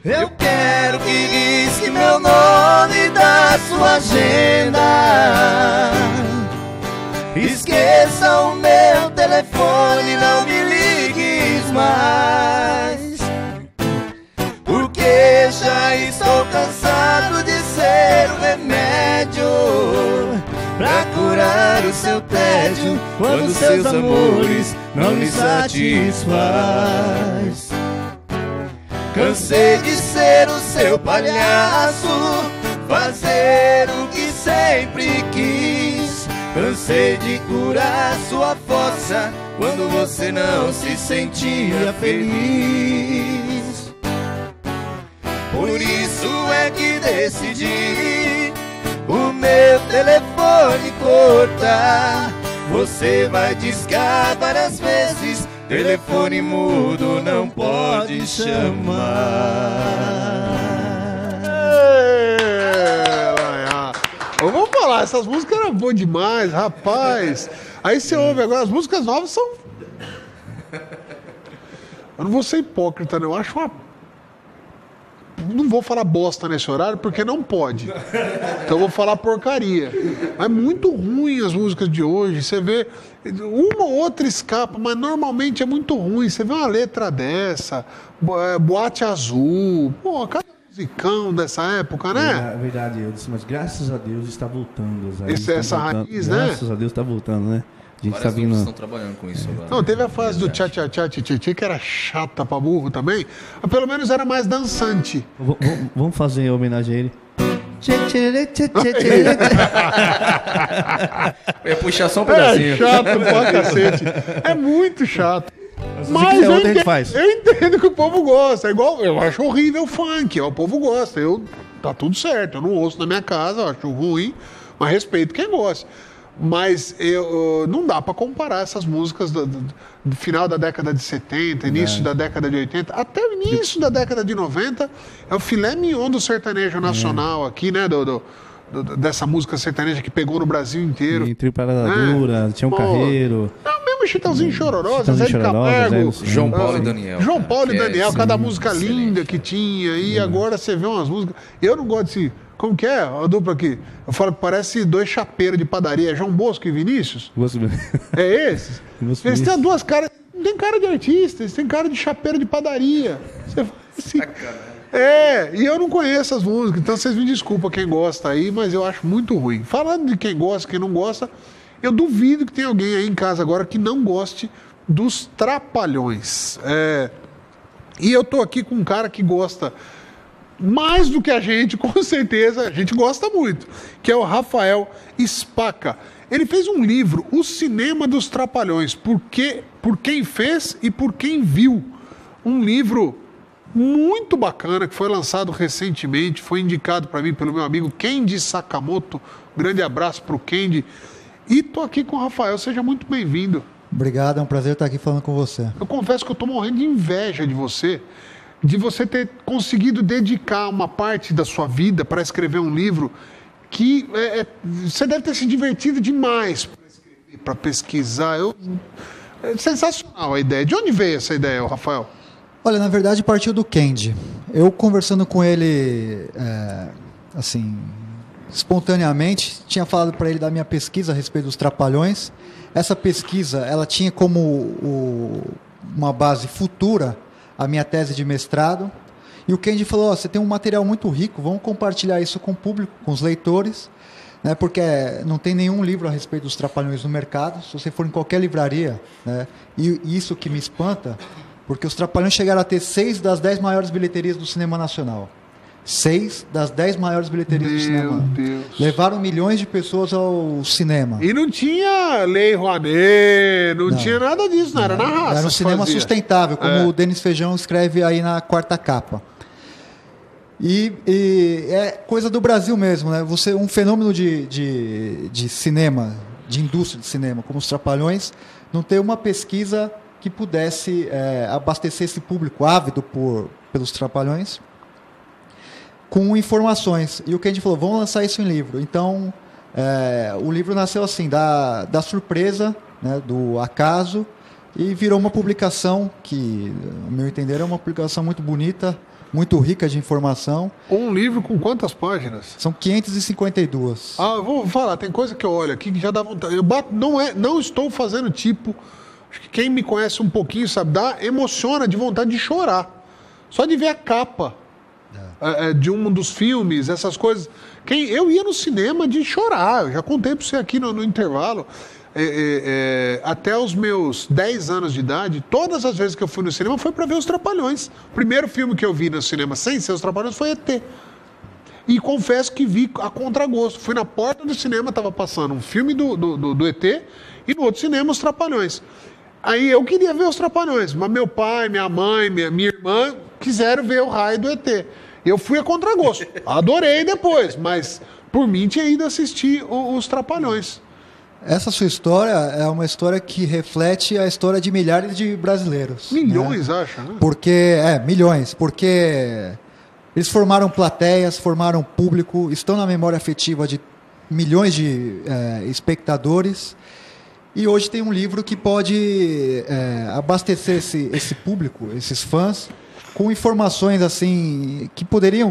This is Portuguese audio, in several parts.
Eu quero que risque meu nome da sua agenda. Esqueça o meu telefone, não me ligues mais, porque já estou cansado de ser um remédio pra curar o seu tédio quando seus amores não lhe satisfaz. Cansei de ser o seu palhaço, fazer o que sempre quis. Cansei de curar sua força quando você não se sentia feliz. Por isso é que decidi o meu telefone cortar. Você vai discar várias vezes, telefone mudo não pode chamar. Vamos falar, essas músicas eram boas demais, rapaz. Aí você ouve agora, as músicas novas são... Eu não vou ser hipócrita, não. Eu acho uma... Não vou falar bosta nesse horário, porque não pode. Então eu vou falar porcaria. É muito ruim as músicas de hoje. Você vê, uma ou outra escapa, mas normalmente é muito ruim. Você vê uma letra dessa, Boate Azul, pô, cada musicão dessa época, né? É verdade, eu disse, mas graças a Deus está voltando. Essa raiz, né? Graças a Deus está voltando, né? A gente Várias tá vindo... estão trabalhando com isso agora. Não, teve a fase do tchá-tchá-tchá-tchá-tchá, que era chata pra burro também, mas pelo menos era mais dançante. Vamos fazer homenagem a ele. Eu ia puxar só um pedacinho. É chato pra cacete. É muito chato. Mas eu outra a gente faz. Eu entendo que o povo gosta. É igual, eu acho horrível o funk, o povo gosta. Tá tudo certo, eu não ouço na minha casa, eu acho ruim, mas respeito quem gosta. Mas não dá pra comparar essas músicas do final da década de 70, início da década de 80, até o início da década de 90, é o filé mignon do sertanejo nacional aqui, né? Dessa música sertaneja que pegou no Brasil inteiro. Entre Paradadura, tinha um Carreiro. Não, mesmo Chitãozinho Chororó, Zé de Camargo, João Paulo e Daniel. João Paulo e Daniel, cada sim, música excelente. linda que tinha. E agora você vê umas músicas. Eu não gosto desse. Como que é a dupla aqui? Eu falo que parece dois chapeiros de padaria. É João Bosco e Vinícius? É esses? Eles têm duas caras. Não tem cara de artista, eles têm cara de chapeiro de padaria. Você fala assim. E eu não conheço as músicas, então vocês me desculpem quem gosta aí, mas eu acho muito ruim. Falando de quem gosta, quem não gosta, eu duvido que tenha alguém aí em casa agora que não goste dos Trapalhões. E eu tô aqui com um cara que gosta mais do que a gente, com certeza, a gente gosta muito, que é o Rafael Spaca. Ele fez um livro, O Cinema dos Trapalhões, por quem fez e por quem viu. Um livro muito bacana, que foi lançado recentemente, foi indicado para mim pelo meu amigo Kendi Sakamoto. Um grande abraço para o Kendi. E tô aqui com o Rafael, seja muito bem-vindo. Obrigado, é um prazer estar aqui falando com você. Eu confesso que eu tô morrendo de inveja de você ter conseguido dedicar uma parte da sua vida para escrever um livro que você deve ter se divertido demais para pesquisar. É sensacional a ideia. De onde veio essa ideia, Rafael? Olha, na verdade partiu do Kendi. Eu conversando com ele, assim, espontaneamente, tinha falado para ele da minha pesquisa a respeito dos Trapalhões. Essa pesquisa, ela tinha como uma base futura a minha tese de mestrado. E o Kendi falou, você tem um material muito rico, vamos compartilhar isso com o público, com os leitores, né, porque não tem nenhum livro a respeito dos Trapalhões no mercado. Se você for em qualquer livraria, né, e isso que me espanta, porque os Trapalhões chegaram a ter 6 das 10 maiores bilheterias do cinema nacional. 6 das 10 maiores bilheterias do cinema. Deus. Levaram milhões de pessoas ao cinema. E não tinha Lei Rouanet, não tinha nada disso, não era na raça. Era um cinema fazia. sustentável, como o Denis Feijão escreve aí na quarta capa. E é coisa do Brasil mesmo, né? Um fenômeno de cinema, de indústria de cinema, como os Trapalhões, não ter uma pesquisa que pudesse abastecer esse público ávido pelos Trapalhões com informações. E o que a gente falou, vamos lançar isso em livro. Então, o livro nasceu assim, da surpresa, né, do acaso, e virou uma publicação que, ao meu entender, é uma publicação muito bonita, muito rica de informação. Um livro com quantas páginas? São 552. Eu vou falar, tem coisa que eu olho aqui que já dá vontade. Não estou fazendo tipo... Acho que quem me conhece um pouquinho, sabe, emociona de vontade de chorar. Só de ver a capa de um dos filmes, essas coisas. Eu ia no cinema de chorar, eu já contei para você aqui no intervalo. Até os meus 10 anos de idade, todas as vezes que eu fui no cinema foi para ver Os Trapalhões. O primeiro filme que eu vi no cinema sem ser Os Trapalhões foi ET. E confesso que vi a contragosto. Fui na porta do cinema, estava passando um filme do ET e no outro cinema Os Trapalhões. Aí eu queria ver Os Trapalhões, mas meu pai, minha mãe, minha irmã quiseram ver o raio do ET. Eu fui a contragosto. Adorei depois, mas por mim tinha ido assistir Os Trapalhões. Essa sua história é uma história que reflete a história de milhares de brasileiros. Milhões, né? Acha, né? Milhões. Porque eles formaram plateias, formaram público, estão na memória afetiva de milhões de espectadores. E hoje tem um livro que pode abastecer esse público, esses fãs, com informações assim que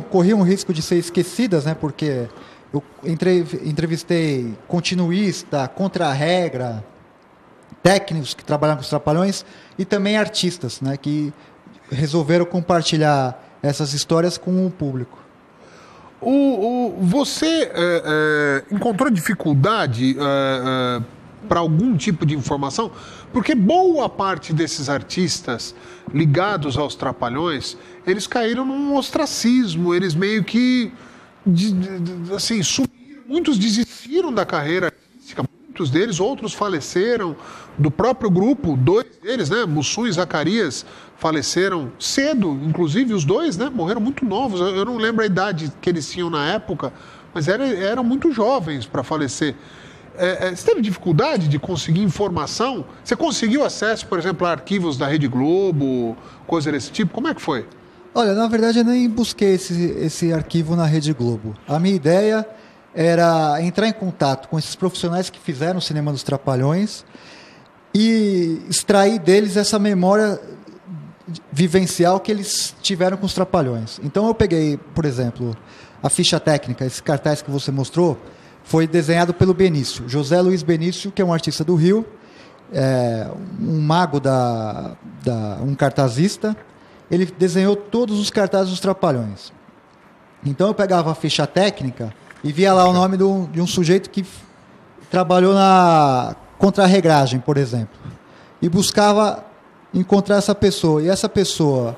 corriam o risco de ser esquecidas, né? Porque eu entrevistei continuista, contra-regra, técnicos que trabalham com os Trapalhões e também artistas, né? Que resolveram compartilhar essas histórias com o público. Você encontrou dificuldade para algum tipo de informação? Porque boa parte desses artistas ligados aos Trapalhões, eles caíram num ostracismo, eles meio que assim, sumiram, muitos desistiram da carreira artística, muitos deles, outros faleceram do próprio grupo, 2 deles, né, Mussum e Zacarias, faleceram cedo, inclusive os 2, né, morreram muito novos, eu não lembro a idade que eles tinham na época, mas eram muito jovens para falecer. Você teve dificuldade de conseguir informação? Você conseguiu acesso, por exemplo, a arquivos da Rede Globo, coisa desse tipo? Como é que foi? Olha, na verdade eu nem busquei esse arquivo na Rede Globo. A minha ideia era entrar em contato com esses profissionais que fizeram o Cinema dos Trapalhões e extrair deles essa memória vivencial que eles tiveram com os Trapalhões. Então eu peguei, por exemplo, a ficha técnica, esse cartaz que você mostrou, foi desenhado pelo Benício, José Luiz Benício, que é um artista do Rio, um mago um cartazista. Ele desenhou todos os cartazes dos Trapalhões. Então eu pegava a ficha técnica e via lá o nome de um sujeito que trabalhou na contra-regragem, por exemplo. E buscava encontrar essa pessoa. E essa pessoa,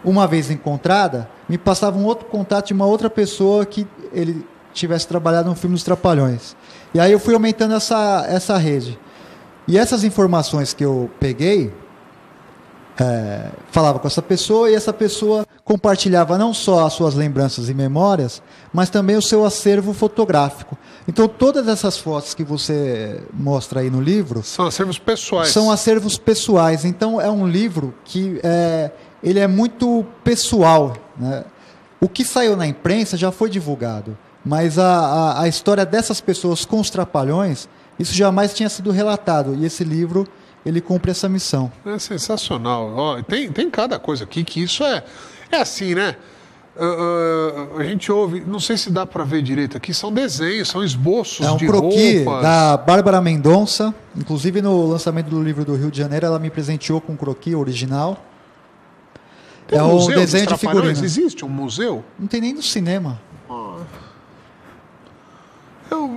uma vez encontrada, me passava um outro contato de uma outra pessoa que ele tivesse trabalhado no filme dos Trapalhões. E aí eu fui aumentando essa rede. E essas informações que eu peguei, falava com essa pessoa e essa pessoa compartilhava não só as suas lembranças e memórias, mas também o seu acervo fotográfico. Então todas essas fotos que você mostra aí no livro... São acervos pessoais. São acervos pessoais. Então é um livro que ele é muito pessoal, né? O que saiu na imprensa já foi divulgado. Mas a história dessas pessoas com os Trapalhões, isso jamais tinha sido relatado. E esse livro, ele cumpre essa missão. É sensacional. Tem cada coisa aqui que isso é assim, né? A gente ouve, não sei se dá para ver direito aqui, são desenhos, são esboços de roupas. É um croquis da Bárbara Mendonça. Inclusive no lançamento do livro do Rio de Janeiro, ela me presenteou com um croquis original. Tem um museu desenho de figurino. Existe um museu? Não tem nem no cinema.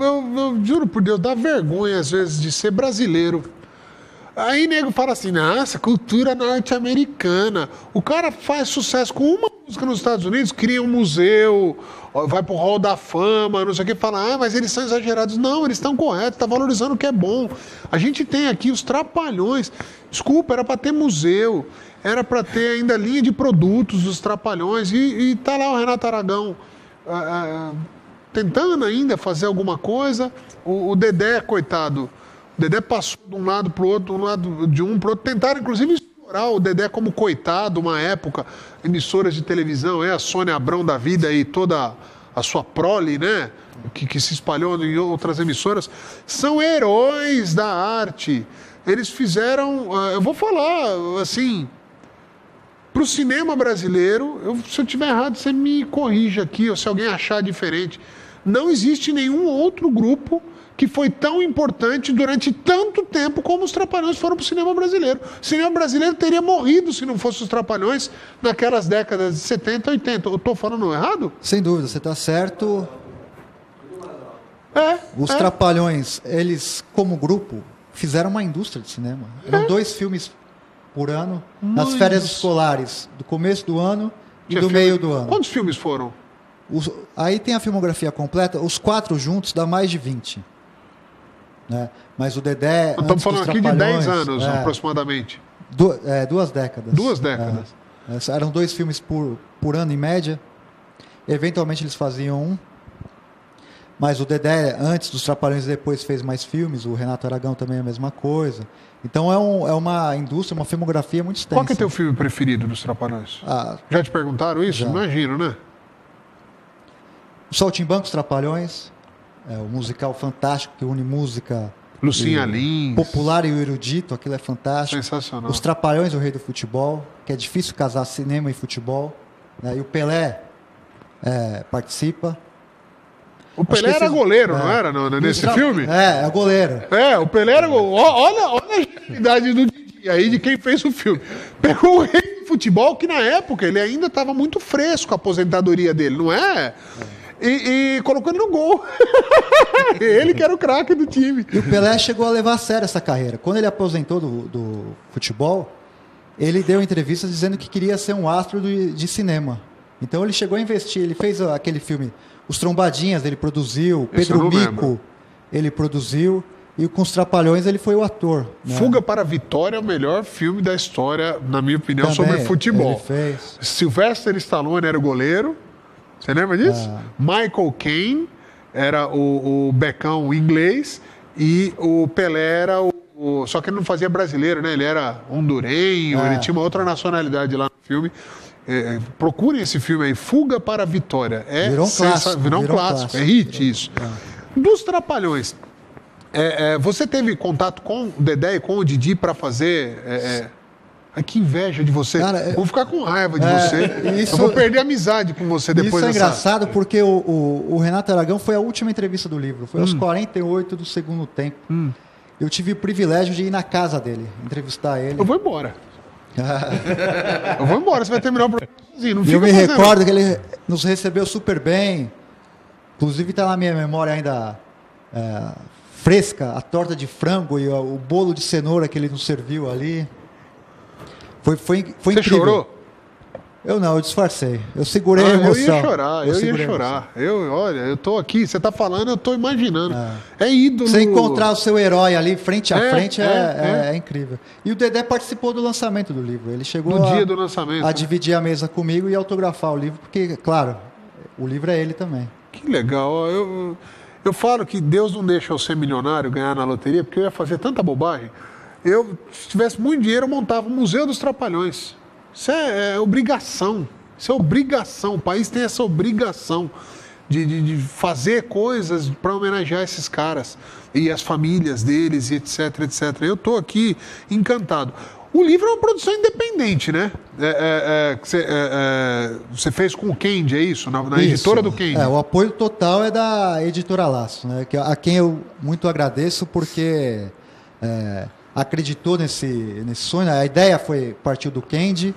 Eu juro por Deus, dá vergonha às vezes de ser brasileiro. Aí nego fala assim, nossa, cultura norte-americana. O cara faz sucesso com uma música nos Estados Unidos, cria um museu, vai pro Hall da Fama, não sei o que, fala, mas eles são exagerados. Não, eles estão corretos, tá valorizando o que é bom. A gente tem aqui os Trapalhões. Desculpa, era para ter museu, era para ter ainda linha de produtos dos Trapalhões. E tá lá o Renato Aragão tentando ainda fazer alguma coisa. O Dedé, coitado, o Dedé passou de um lado para o outro, de um para o outro. Tentaram, inclusive, explorar o Dedé como coitado, uma época, emissoras de televisão, a Sônia Abrão da vida e toda a sua prole, né? Que se espalhou em outras emissoras. São heróis da arte. Eles fizeram, eu vou falar assim, para o cinema brasileiro, se eu estiver errado, você me corrija aqui, ou se alguém achar diferente. Não existe nenhum outro grupo que foi tão importante durante tanto tempo como os Trapalhões foram para o cinema brasileiro. O cinema brasileiro teria morrido se não fosse os Trapalhões naquelas décadas de 70 e 80. Eu estou falando errado? Sem dúvida, você está certo. Os Trapalhões, eles, como grupo, fizeram uma indústria de cinema. Eram 2 filmes por ano, nas férias escolares, do começo do ano e do meio do ano. Quantos filmes foram? Aí tem a filmografia completa, os 4 juntos dá mais de 20. Né? Mas o Dedé... Estamos falando aqui de 10 anos, aproximadamente. 2 décadas. 2 décadas. Eram 2 filmes por ano, em média. Eventualmente eles faziam um. Mas o Dedé, antes dos Trapalhões, depois fez mais filmes. O Renato Aragão também é a mesma coisa. Então é uma indústria, uma filmografia muito extensa. Qual que é teu filme preferido dos Trapalhões? Já te perguntaram isso? Já. Imagino, né? O Saltimbancos Trapalhões. O musical fantástico que une música... Lucinha Lins. Popular e o erudito, aquilo é fantástico. Sensacional. Os Trapalhões, o rei do futebol, que é difícil casar cinema e futebol. Né? E o Pelé participa. O Pelé era goleiro, não era? Nesse filme? É goleiro. O Pelé era goleiro. Olha a genialidade do Didi aí, de quem fez o filme. Pegou o rei do futebol, que na época ele ainda estava muito fresco, a aposentadoria dele, não é? E colocou ele no gol. Ele que era o craque do time. E o Pelé chegou a levar a sério essa carreira. Quando ele aposentou do futebol, ele deu entrevistas dizendo que queria ser um astro de cinema. Então ele chegou a investir. Ele fez aquele filme Os Trombadinhas, ele produziu. Pedro Mico, ele produziu. E com os Trapalhões ele foi o ator. Né? Fuga para a Vitória é o melhor filme da história, na minha opinião, também, sobre futebol. Ele fez. Sylvester Stallone era o goleiro. Você lembra disso? Michael Caine era o becão inglês e o Pelé era só que ele não fazia brasileiro, né? Ele era hondurenho, ele tinha uma outra nacionalidade lá no filme. Procurem esse filme aí, Fuga para a Vitória. Virou um clássico. É hit isso. Dos Trapalhões, você teve contato com o Dedé e com o Didi para fazer... que inveja de você. Cara, vou ficar com raiva de você. Eu vou perder a amizade com você depois dessa... Isso é engraçado porque o Renato Aragão foi a última entrevista do livro. Foi aos 48 do segundo tempo. Eu tive o privilégio de ir na casa dele, entrevistar ele. Eu vou embora. Eu vou embora, você vai terminar o programa sozinho. Eu me recordo que ele nos recebeu super bem. Inclusive está na minha memória ainda fresca a torta de frango e o bolo de cenoura que ele nos serviu ali. Foi incrível. Você chorou? Eu não, eu disfarcei. Eu segurei a emoção. Eu ia chorar. Olha, eu tô aqui, você tá falando, eu tô imaginando. É ídolo. Você encontrar o seu herói ali frente a frente é incrível. E o Dedé participou do lançamento do livro. Ele chegou no dia do lançamento, a dividir a mesa comigo e autografar o livro, porque, claro, o livro é ele também. Que legal. Eu falo que Deus não deixa eu ser milionário, ganhar na loteria, porque eu ia fazer tanta bobagem. Se tivesse muito dinheiro, eu montava o Museu dos Trapalhões. Isso é obrigação. Isso é obrigação. O país tem essa obrigação de fazer coisas para homenagear esses caras e as famílias deles, e etc, etc. Eu estou aqui encantado. O livro é uma produção independente, né? Você fez com o Kendi, é isso? Na editora do Kendi. O apoio total é da Editora Laço, né? A quem eu muito agradeço porque... acreditou nesse sonho. A ideia partiu do Kendi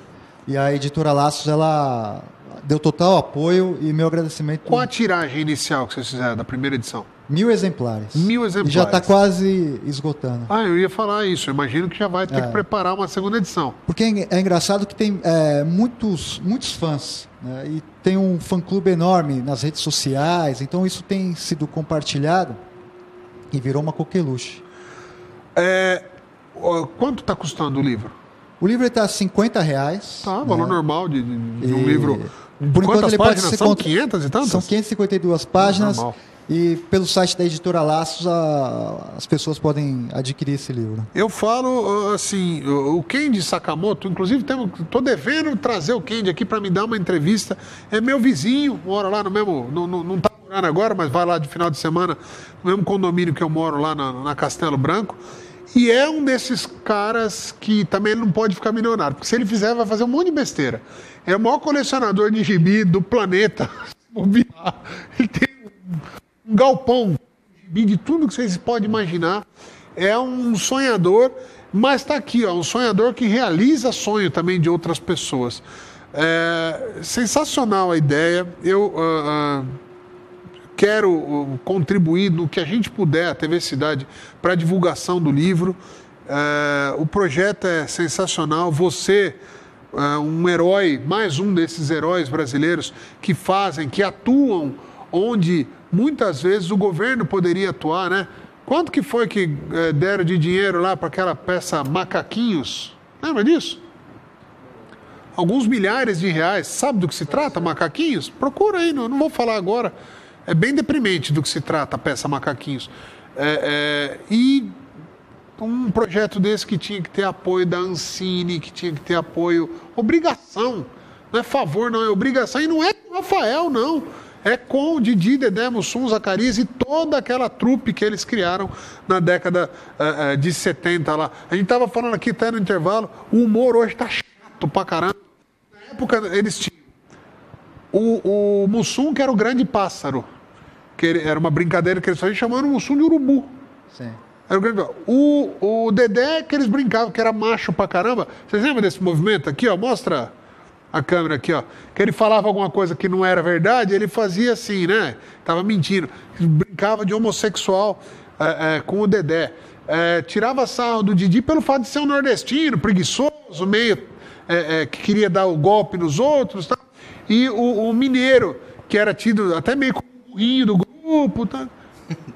e a Editora Laços ela deu total apoio e meu agradecimento. Qual a tiragem inicial que vocês fizeram da primeira edição? 1000 exemplares. 1000 exemplares. E já está quase esgotando. Eu ia falar isso. Eu imagino que já vai ter que preparar uma segunda edição. Porque é engraçado que tem muitos fãs, né? E tem um fã-clube enorme nas redes sociais. Então isso tem sido compartilhado e virou uma coqueluche. Quanto está custando o livro? O livro está R$50. Valor normal de um livro. Por enquanto ele páginas pode ser são 500 e tantas? São 552 páginas. E pelo site da Editora Laços as pessoas podem adquirir esse livro. Eu falo assim, o Kendi Sakamoto, inclusive estou devendo trazer o Kendi aqui para me dar uma entrevista. É meu vizinho, mora lá no mesmo, não está morando agora, mas vai lá de final de semana, no mesmo condomínio que eu moro lá na Castelo Branco. E é um desses caras que também não pode ficar milionário, porque se ele fizer, vai fazer um monte de besteira. É o maior colecionador de gibi do planeta. Ele tem um galpão de gibi de tudo que vocês podem imaginar. É um sonhador, mas está aqui, ó, um sonhador que realiza sonho também de outras pessoas. Sensacional a ideia. Eu quero contribuir no que a gente puder, a TV Cidade, para a divulgação do livro. O projeto é sensacional. Você, um herói, mais um desses heróis brasileiros que fazem, que atuam onde muitas vezes o governo poderia atuar, né? Quanto que foi que deram de dinheiro lá para aquela peça Macaquinhos? Lembra disso? Alguns milhares de reais. Sabe do que se trata, Macaquinhos? Procura aí, não vou falar agora. É bem deprimente do que se trata a peça Macaquinhos. E um projeto desse que tinha que ter apoio da Ancine, que tinha que ter apoio, obrigação, não é favor, não é obrigação, e não é com o Rafael, não, é com o Didi, Dedé, Mussum, Zacarias e toda aquela trupe que eles criaram na década de 70 lá. A gente estava falando aqui, até no intervalo, o humor hoje está chato pra caramba. Na época eles tinham o Mussum, que era o grande pássaro, que era uma brincadeira que eles faziam chamando o Mussum de urubu. Sim. O Dedé, que eles brincavam, que era macho pra caramba. Vocês lembram desse movimento aqui, ó? Mostra a câmera aqui, ó. Que ele falava alguma coisa que não era verdade, ele fazia assim, né? Tava mentindo. Brincava de homossexual com o Dedé. Tirava sarro do Didi pelo fato de ser um nordestino, preguiçoso, meio que queria dar o golpe nos outros, tá? E o mineiro, que era tido até meio como o burrinho do grupo, tá?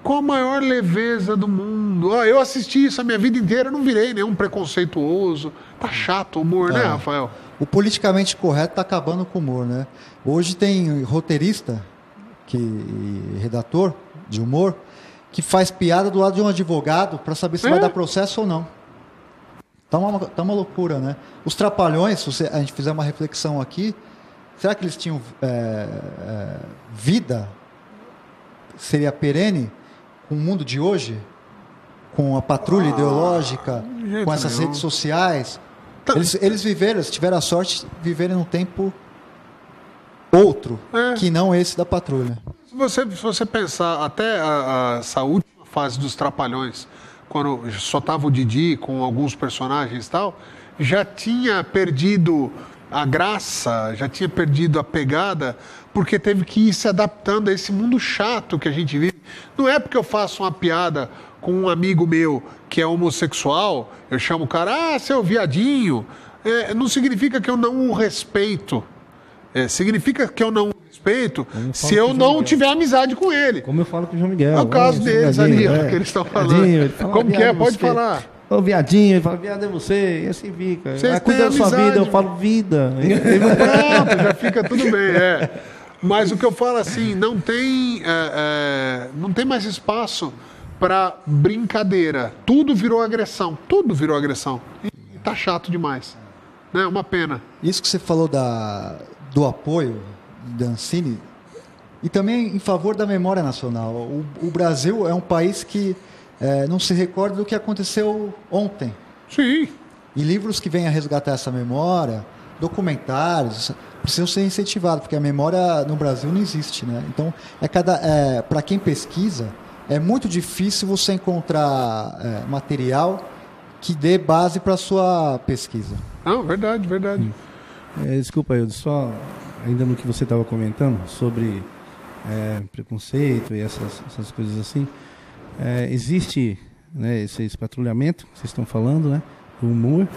Com a maior leveza do mundo. Eu assisti isso a minha vida inteira, não virei nenhum preconceituoso. Tá chato o humor, né, Rafael? O politicamente correto tá acabando com o humor, né? Hoje tem roteirista e redator de humor que faz piada do lado de um advogado para saber se vai dar processo ou não. Tá uma loucura, né? Os Trapalhões, se a gente fizer uma reflexão aqui, será que eles tinham vida? Seria perene com o mundo de hoje? Com a patrulha ideológica, com essas redes sociais? Eles viveram, eles tiveram a sorte de viverem num tempo outro, que não esse da patrulha. Se você pensar até essa última fase dos Trapalhões, quando só estava o Didi com alguns personagens e tal, já tinha perdido a graça, já tinha perdido a pegada, porque teve que ir se adaptando a esse mundo chato que a gente vive. Não é porque eu faço uma piada com um amigo meu que é homossexual, eu chamo o cara, seu viadinho, não significa que eu não o respeito. Significa que eu não o respeito se eu não tiver amizade com ele. Como eu falo com o João Miguel. É o caso deles ali, que eles estão falando. Como que é? Pode falar. Ô, viadinho, ele fala, viado é você, e assim fica. Cuida da sua vida, eu falo vida. Pronto, já fica tudo bem, Mas o que eu falo assim, não tem mais espaço para brincadeira. Tudo virou agressão. E tá chato demais. Né? Uma pena. Isso que você falou do apoio da Ancine, e também em favor da memória nacional. O Brasil é um país que não se recorda do que aconteceu ontem. Sim. E livros que venham a resgatar essa memória, documentários, precisam ser incentivados, porque a memória no Brasil não existe, né? Então, para quem pesquisa, é muito difícil você encontrar material que dê base para a sua pesquisa. Não, verdade. Desculpa, eu só, ainda no que você estava comentando, sobre preconceito e essas coisas assim, existe, né, esse patrulhamento que vocês estão falando, né, do humor,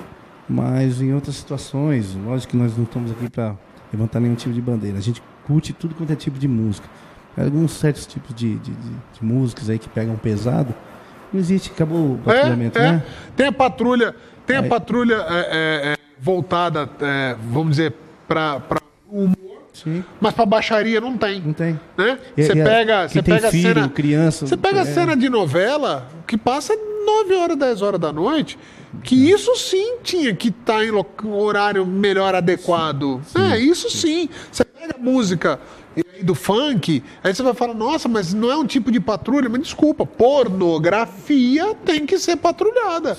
mas em outras situações, lógico que nós não estamos aqui para levantar nenhum tipo de bandeira, a gente curte tudo quanto é tipo de música. Alguns certos tipos de músicas aí que pegam pesado, não existe, acabou o patrulhamento, né? Tem a patrulha voltada, vamos dizer, para o humor. Sim. Mas para baixaria não tem. Não tem. Né? Você pega filho, cena, criança. Você pega a cena de novela, o que passa 9 horas, 10 horas da noite, que isso sim tinha que estar em horário melhor adequado. Isso sim. Você pega a música do funk, aí você vai falar, nossa, mas não é um tipo de patrulha? Mas desculpa, pornografia tem que ser patrulhada.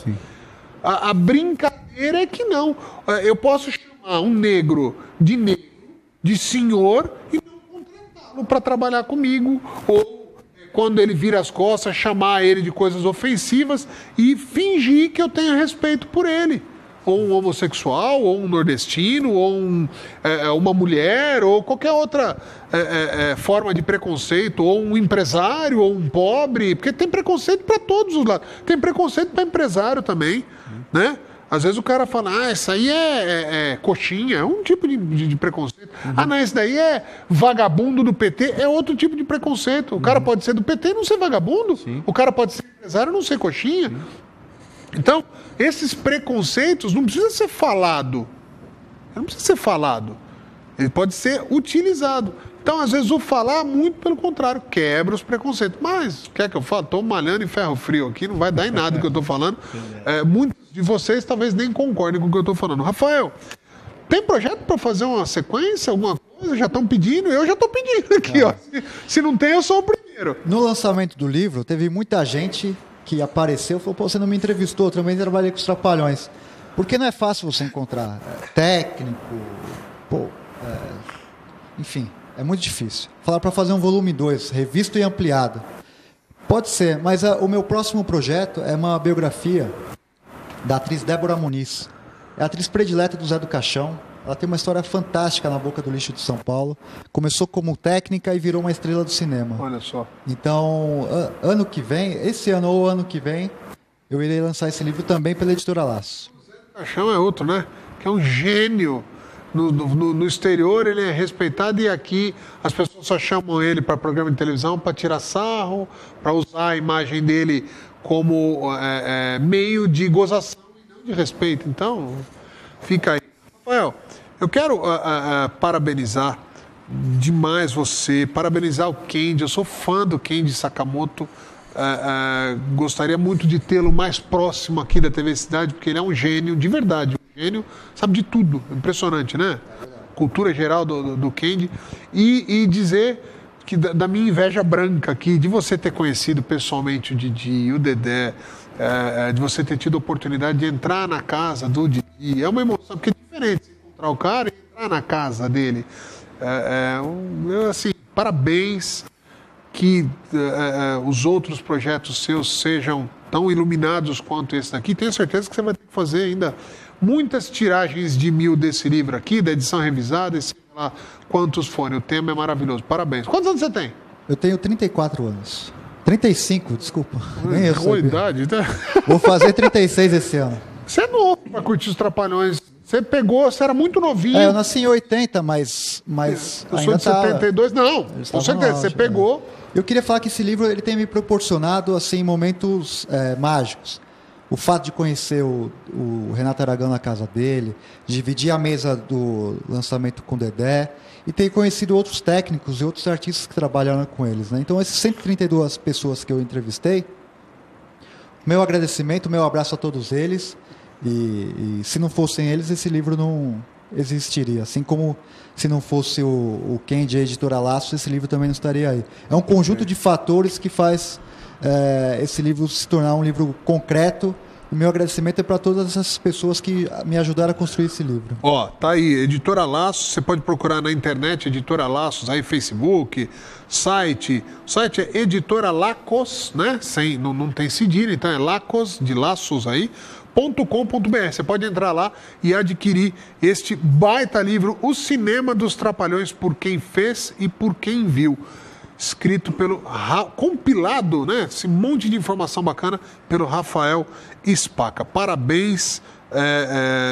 A brincadeira é que não. Eu posso chamar um negro, de senhor, e não contratá-lo para trabalhar comigo, ou quando ele vira as costas, chamar ele de coisas ofensivas e fingir que eu tenho respeito por ele. Ou um homossexual, ou um nordestino, ou uma mulher, ou qualquer outra forma de preconceito, ou um empresário, ou um pobre, porque tem preconceito para todos os lados. Tem preconceito para empresário também, né? Às vezes o cara fala, isso aí é coxinha, é um tipo de preconceito. Não, esse daí é vagabundo do PT, é outro tipo de preconceito. O cara pode ser do PT e não ser vagabundo. O cara pode ser empresário e não ser coxinha. Então, esses preconceitos não precisa ser falado. Não precisa ser falado. Ele pode ser utilizado. Então, às vezes, o falar, muito pelo contrário, quebra os preconceitos. Mas, quer que eu fale? Estou malhando em ferro frio aqui, não vai dar em nada o que eu estou falando. Muitos de vocês talvez nem concordem com o que eu estou falando. Rafael, tem projeto para fazer uma sequência, alguma coisa? Já estão pedindo? Eu já estou pedindo aqui. Ó. Se não tem, eu sou o primeiro. No lançamento do livro, teve muita gente que apareceu e falou, você não me entrevistou, eu também trabalhei com os Trapalhões. Porque não é fácil você encontrar técnico, enfim, é muito difícil. Falar para fazer um volume 2, revisto e ampliado. Pode ser, mas o meu próximo projeto é uma biografia da atriz Débora Muniz. É a atriz predileta do Zé do Caixão. Ela tem uma história fantástica na Boca do Lixo de São Paulo. Começou como técnica e virou uma estrela do cinema. Olha só. Então, ano que vem, esse ano ou ano que vem, eu irei lançar esse livro também pela Editora Laço. O Zé do Caixão é outro, né? Que é um gênio. No exterior ele é respeitado e aqui as pessoas só chamam ele para programa de televisão para tirar sarro, para usar a imagem dele como meio de gozação e não de respeito. Então, fica aí. Rafael, eu quero parabenizar demais você, parabenizar o Kendi. Eu sou fã do Kendi Sakamoto. Gostaria muito de tê-lo mais próximo aqui da TV Cidade, porque ele é um gênio, de verdade. Um gênio, sabe de tudo. Impressionante, né? Cultura geral do Kendi. E dizer que da minha inveja branca aqui, de você ter conhecido pessoalmente o Didi, o Dedé, de você ter tido a oportunidade de entrar na casa do Didi. É uma emoção, porque é diferente encontrar o cara e entrar na casa dele. Assim, parabéns, que os outros projetos seus sejam tão iluminados quanto esse daqui. Tenho certeza que você vai ter que fazer ainda muitas tiragens de 1000 desse livro aqui, da edição revisada, e sei lá quantos forem. O tema é maravilhoso. Parabéns. Quantos anos você tem? Eu tenho 34 anos. 35, desculpa. Boa idade, né? Vou fazer 36 esse ano. Você é novo para curtir os Trapalhões. Você era muito novinho. Eu nasci em 80, mas eu sou de 72, não. Com certeza, você pegou. Eu queria falar que esse livro ele tem me proporcionado assim, momentos mágicos. O fato de conhecer o Renato Aragão na casa dele, dividir a mesa do lançamento com o Dedé e ter conhecido outros técnicos e outros artistas que trabalharam com eles. Né? Então, essas 132 pessoas que eu entrevistei, meu agradecimento, meu abraço a todos eles. E se não fossem eles, esse livro não existiria. Assim como se não fosse o Kendi e a Editora Laço, esse livro também não estaria aí. É um conjunto de fatores que faz esse livro se tornar um livro concreto. O meu agradecimento é para todas essas pessoas que me ajudaram a construir esse livro. Tá aí, Editora Laços, você pode procurar na internet, Editora Laços, aí Facebook, site. O site é Editora Lacos, né? Não tem cedilha, então é Lacos, de laços aí, .com.br. Você pode entrar lá e adquirir este baita livro, O Cinema dos Trapalhões, por quem fez e por quem viu. Escrito compilado, né? Esse monte de informação bacana pelo Rafael Spaca. Parabéns,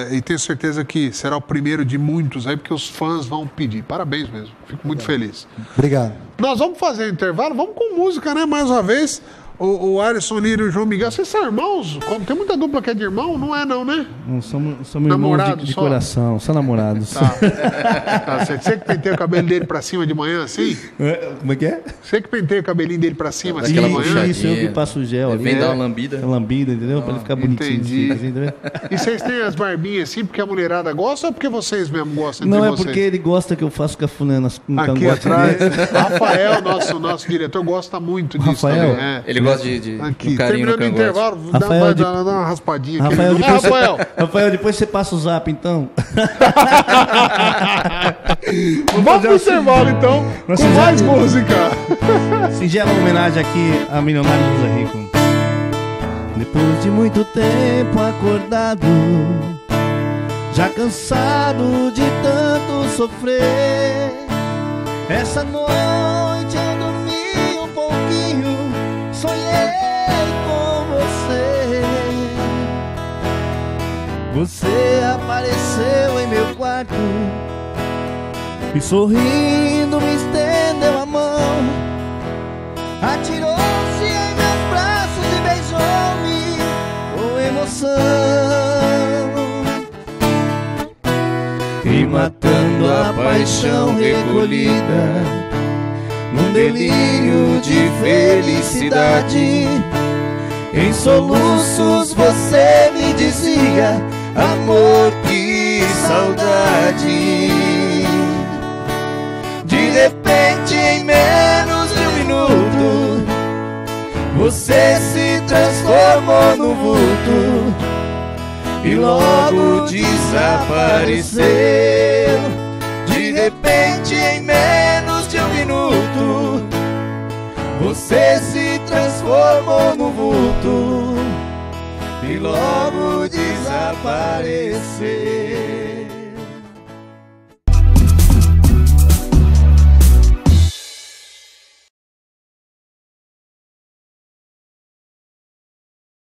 e tenho certeza que será o primeiro de muitos aí, porque os fãs vão pedir. Parabéns mesmo, fico muito feliz. Obrigado. Nós vamos fazer um intervalo, vamos com música, né? Mais uma vez. O Alisson Lírio e o João Miguel, vocês são irmãos? Tem muita dupla que é de irmão? Não é não, né? Não, somos irmãos de coração, só namorados. Tá. Você que penteia o cabelo dele pra cima de manhã, assim? Como é que é? Você que penteia o cabelinho dele pra cima, assim, de manhã? Isso, eu que passo o gel ali. Vem dar uma lambida. Uma lambida, entendeu? Pra ele ficar bonitinho. Entendi. Assim, entendeu? E vocês têm as barbinhas assim porque a mulherada gosta ou porque vocês mesmo gostam? Não, vocês? Porque ele gosta que eu faço cafuné no aqui atrás. Rafael, nosso diretor, gosta muito disso. Rafael? Também, é. Ele gosta de Aqui, carinho no terminando o intervalo, Rafael, dá uma raspadinha aqui. Rafael, Rafael, depois você passa o zap, então. Vamos pro intervalo, então, com mais música. Singela homenagem aqui a Milionário José Rico. Depois de muito tempo acordado, já cansado de tanto sofrer, essa noite eu dormi um pouquinho, sonhei com você. Você apareceu em meu quarto e sorrindo me estendeu a mão, atirou-se em meus braços e beijou-me com emoção. E matando a paixão recolhida num delírio de felicidade, em soluços você me dizia: amor, que saudade. De repente, em menos de um minuto, você se transformou no vulto e logo desapareceu. De repente, em menos de um minuto, você se transformou no vulto e logo desapareceu.